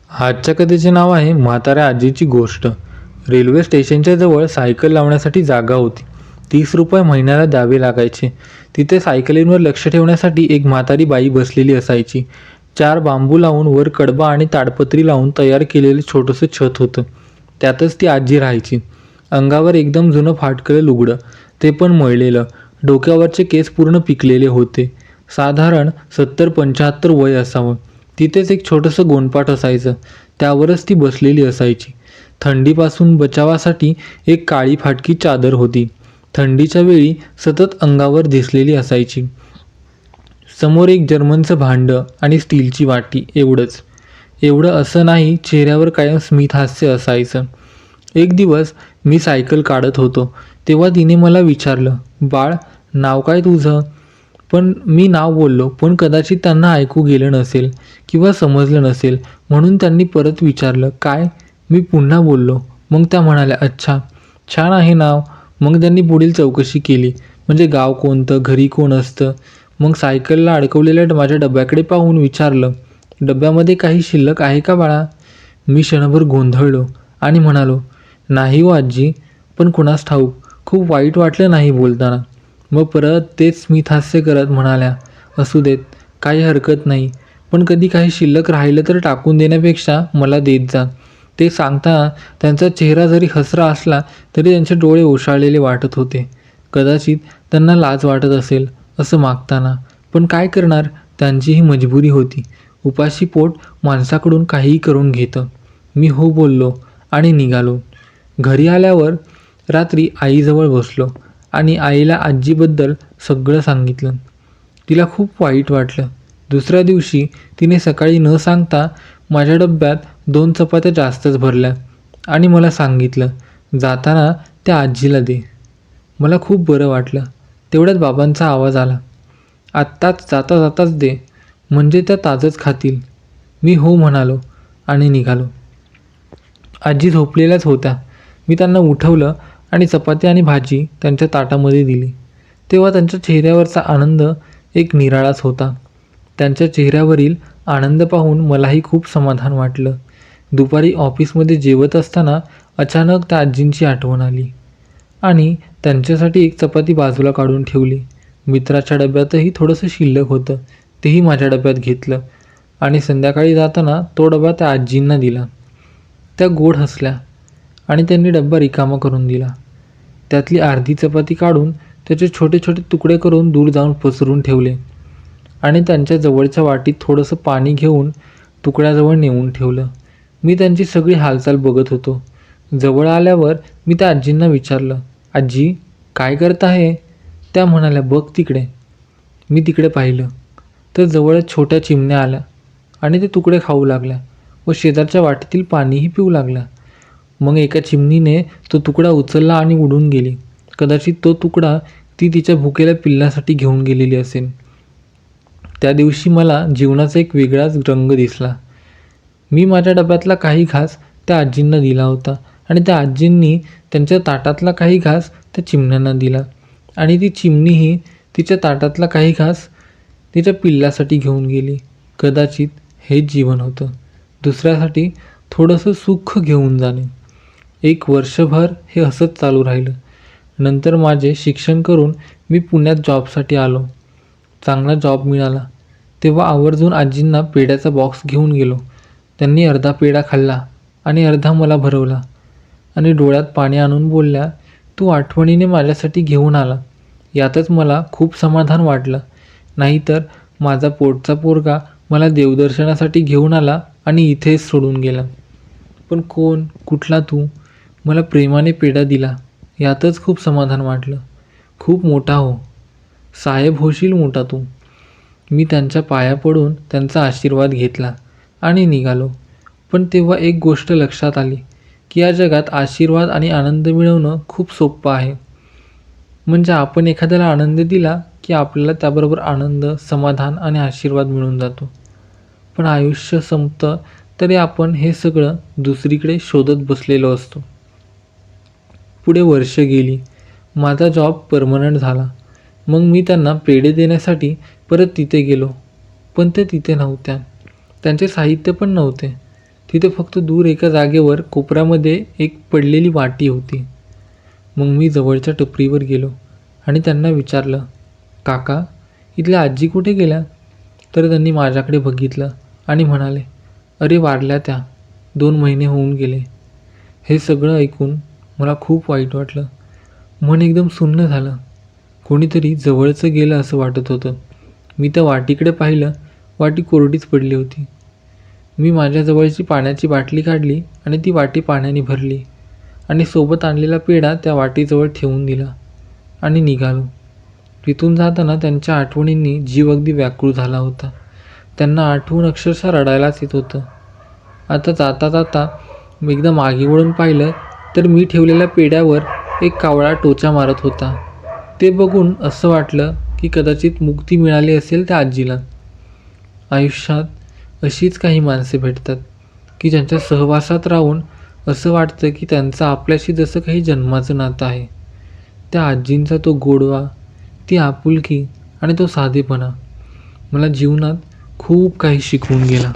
आजच्या कथेचे नाव आहे म्हाताऱ्या आजीची गोष्ट. रेल्वे स्टेशनच्या जवळ सायकल लावण्यासाठी जागा होती. 30 रुपये महिन्याला द्यावे लागायचे. तिथे सायकलींवर लक्ष ठेवण्यासाठी एक म्हातारी बाई बसलेली असायची. 4 बांबू लावून वर कडबा आणि ताडपत्री लावून तयार केलेलं छोटंसं छत होतं. त्यातच ती आजी राहायची. अंगावर एकदम जुनं फाटकलं लुगडं, ते पण मळलेलं. डोक्यावरचे केस पूर्ण पिकलेले होते. साधारण 70-75 वय असावं. तिथेच एक छोटंसं गोणपाट असायचं, त्यावरच ती बसलेली असायची. थंडीपासून बचावासाठी एक काळी फाटकी चादर होती. थंडीच्या वेळी सतत अंगावर दिसलेली असायची. समोर एक जर्मनचं भांडं आणि स्टीलची वाटी, एवढंच. एवढं असं नाही, चेहऱ्यावर कायम स्मित हास्य असायचं. एक दिवस मी सायकल काढत होतो, तेव्हा तिने मला विचारलं, "बाळ, नाव काय तुझं?" पण मी नाव बोललो, पण कदाचित त्यांना ऐकू गेलं नसेल किंवा समजलं नसेल, म्हणून त्यांनी परत विचारलं, "काय?" मी पुन्हा बोललो. मग त्या म्हणाल्या, "अच्छा, छान आहे नाव." मग त्यांनी पुढील चौकशी केली, म्हणजे गाव कोणतं, घरी कोण असतं. मग सायकलला अडकवलेल्या माझ्या डब्याकडे पाहून विचारलं, "डब्यामध्ये काही शिल्लक आहे का बाळा?" मी क्षणभर गोंधळलो आणि म्हणालो, "नाही हो आजी." पण कुणास ठाऊक, खूप वाईट वाटलं नाही बोलताना. मग परत तेच स्मितहास्य करत म्हणाल्या, "असू देत, काही हरकत नाही. पण कधी काही शिल्लक राहिलं तर टाकून देण्यापेक्षा मला देत जा." ते सांगताना त्यांचा चेहरा जरी हसरा असला तरी त्यांचे डोळे ओशाळलेले वाटत होते. कदाचित त्यांना लाज वाटत असेल असं मागताना, पण काय करणार, त्यांची ही मजबुरी होती. उपाशी पोट माणसाकडून काहीही करून घेतं. मी हो बोललो आणि निघालो. घरी आल्यावर रात्री आईजवळ बसलो आणि आईला आजीबद्दल सगळं सांगितलं. तिला खूप वाईट वाटलं. दुसऱ्या दिवशी तिने सकाळी न सांगता माझ्या डब्यात 2 चपात्या जास्तच भरल्या आणि मला सांगितलं, "जाताना त्या आजीला दे." मला खूप बरं वाटलं. तेवढ्यात बाबांचा आवाज आला, "आत्ताच जाता जाताच दे, म्हणजे त्या ताजंच खातील." मी हो म्हणालो आणि निघालो. आजी झोपलेल्याच होत्या. मी त्यांना उठवलं आणि चपाती आणि भाजी त्यांच्या ताटामध्ये दिली. तेव्हा त्यांच्या चेहऱ्यावरचा आनंद एक निराळाच होता. त्यांच्या चेहऱ्यावरील आनंद पाहून मलाही खूप समाधान वाटलं. दुपारी ऑफिसमध्ये जेवत असताना अचानक त्या आजींची आठवण आली आणि त्यांच्यासाठी एक चपाती बाजूला काढून ठेवली. मित्राच्या डब्यातही थोडंसं शिल्लक होतं, तेही माझ्या डब्यात घेतलं आणि संध्याकाळी जाताना तो डबा त्या आजींना दिला. त्या गोड हसल्या आणि त्यांनी डब्बा रिकामा करून दिला. त्यातली अर्धी चपाती काढून त्याचे छोटे छोटे तुकडे करून दूर जाऊन पसरून ठेवले आणि त्यांच्या जवळच्या वाटीत थोडंसं पाणी घेऊन तुकड्याजवळ नेऊन ठेवलं. मी त्यांची सगळी हालचाल बघत होतो. जवळ आल्यावर मी त्या आजींना विचारलं, "आजी, काय करत आहे?" त्या म्हणाल्या, "बघ तिकडे." मी तिकडे पाहिलं तर जवळच छोट्या चिमण्या आल्या आणि ते तुकडे खाऊ लागल्या व शेजारच्या वाटीतील पाणीही पिऊ लागल्या. मग एका चिमणीने तो तुकडा उचलला आणि उडून गेली. कदाचित तो तुकडा ती तिच्या भुकेल्या पिल्लासाठी घेऊन गेलेली असेल. त्या दिवशी मला जीवनाचा एक वेगळाच रंग दिसला. मी माझ्या डब्यातला काही घास त्या आजींना दिला होता आणि त्या आजींनी त्यांच्या ताटातला काही घास त्या चिमण्यांना दिला आणि ती चिमणीही तिच्या ताटातला काही घास तिच्या पिल्लासाठी घेऊन गेली. कदाचित हेच जीवन होतं, दुसऱ्यासाठी थोडंसं सुख घेऊन जाणे. 1 वर्षभर हे असंच चालू राहिलं. नंतर माझे शिक्षण करून मी पुण्यात जॉबसाठी आलो. चांगला जॉब मिळाला. तेव्हा आवर्जून आजींना पेढ्याचा बॉक्स घेऊन गेलो. त्यांनी अर्धा पेढा खाल्ला आणि अर्धा मला भरवला आणि डोळ्यात पाणी आणून बोलल्या, "तू आठवणीने माझ्यासाठी घेऊन आला." यातच मला खूप समाधान वाटलं. नाहीतर माझा पोटचा पोरगा मला देवदर्शनासाठी घेऊन आला आणि इथेच सोडून गेला. पण कोण, कुठला तू, मला प्रेमाने पेढा दिला, यातच खूप समाधान वाटलं. खूप मोठा हो, साहेब होशील मोठा तू. मी त्यांच्या पाया पडून त्यांचा आशीर्वाद घेतला आणि निघालो. पण तेव्हा एक गोष्ट लक्षात आली की या जगात आशीर्वाद आणि आनंद मिळवणं खूप सोपं आहे. म्हणजे आपण एखाद्याला आनंद दिला की आपल्याला त्याबरोबर आनंद, समाधान आणि आशीर्वाद मिळून जातो. पण आयुष्य संपतं तरी आपण हे सगळं दुसरीकडे शोधत बसलेलो असतो. पुढे वर्ष गेली. माझा जॉब परमनंट झाला. मग मी त्यांना पेढे देण्यासाठी परत तिथे गेलो. पण ते तिथे नव्हत्या. त्यांचे साहित्य पण नव्हते. तिथे फक्त दूर एका जागेवर कोपऱ्यामध्ये एक पडलेली वाटी होती. मग मी जवळच्या टपरीवर गेलो आणि त्यांना विचारलं, काका, इथल्या आजी कुठे गेल्या? तर त्यांनी माझ्याकडे बघितलं आणि म्हणाले, अरे वारल्या त्या, 2 महिने होऊन गेले. हे सगळं ऐकून मला खूप वाईट वाटलं. मन एकदम सुन्न झालं. कोणीतरी जवळचं गेलं असं वाटत होतं. मी त्या वाटीकडे पाहिलं. वाटी कोरडीच पडली होती. मी माझ्याजवळची पाण्याची बाटली काढली आणि ती वाटी पाण्याने भरली आणि सोबत आणलेला पेढा त्या वाटीजवळ ठेवून दिला आणि निघालो. तिथून जाताना त्यांच्या आठवणींनी जीव अगदी व्याकुळ झाला होता. त्यांना आठवून अक्षरशः रडायलाच येत होतं. आता जाता जाता मी एकदा मागे वळून पाहिलं तर मी ठेवलेल्या पेढ्यावर एक कावळा टोचा मारत होता. ते बघून असं वाटलं की कदाचित मुक्ती मिळाली असेल त्या आजीला. आयुष्यात अशीच काही माणसे भेटतात की ज्यांच्या सहवासात राहून असं वाटतं की त्यांचं आपल्याशी जसं काही जन्माचं नातं आहे. त्या आजींचा तो गोडवा, ती आपुलकी आणि तो साधेपणा मला जीवनात खूप काही शिकवून गेला.